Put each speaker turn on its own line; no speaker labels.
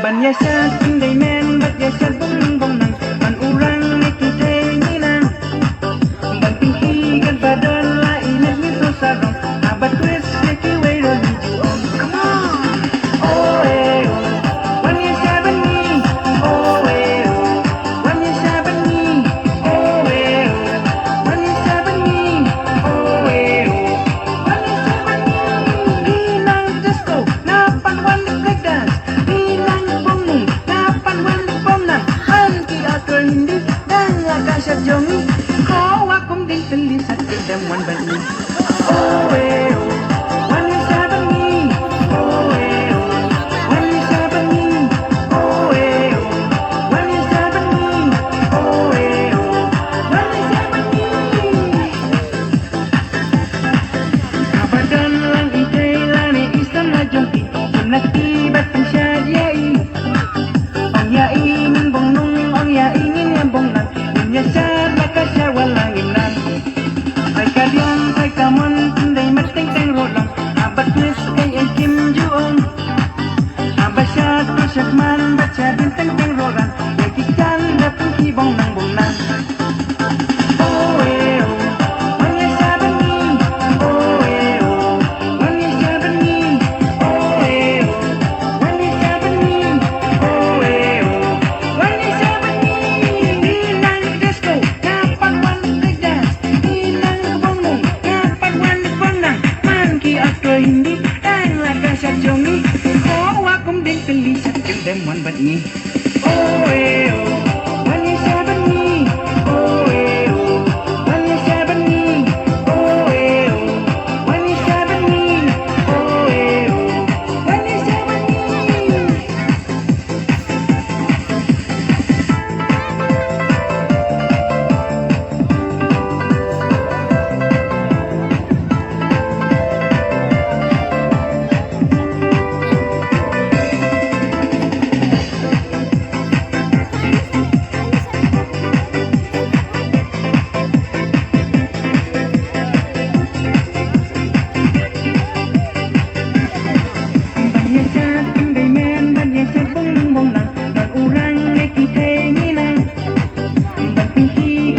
Banyasan indai men banyasan bong nang ban urang itu tenginan ban tinggi kan badan lain itu sarong abad twist seki wero hijuan come on oh eh banyasan ni oh eh banyasan ni oh eh banyasan ni oh eh banyasan ni nang disco napan wan break dance hindi dan agak jongi kau akum din telisat kedemuan bani oh eh wani sabani oh eh wani sabani oh eh wani sabani oh eh wani sabani abadan lang ikailani isang ajonti sunati batang syadiai ang yainin bongnong ang yainin yang bongnang menyasar nakasar walanginan ay kalian ay kamon tunday mateng-teng rolang abat nes kay ay kim juong abasya tusyakman baca binteng-teng rolang yakikan datang kibong nang bongnang oh eh oh wanyasabani oh eh oh wanyasabani oh eh oh wanyasabani oh eh oh hindi dan laga sa jongi ko akum din pelisat kendem wan bat ni oh eh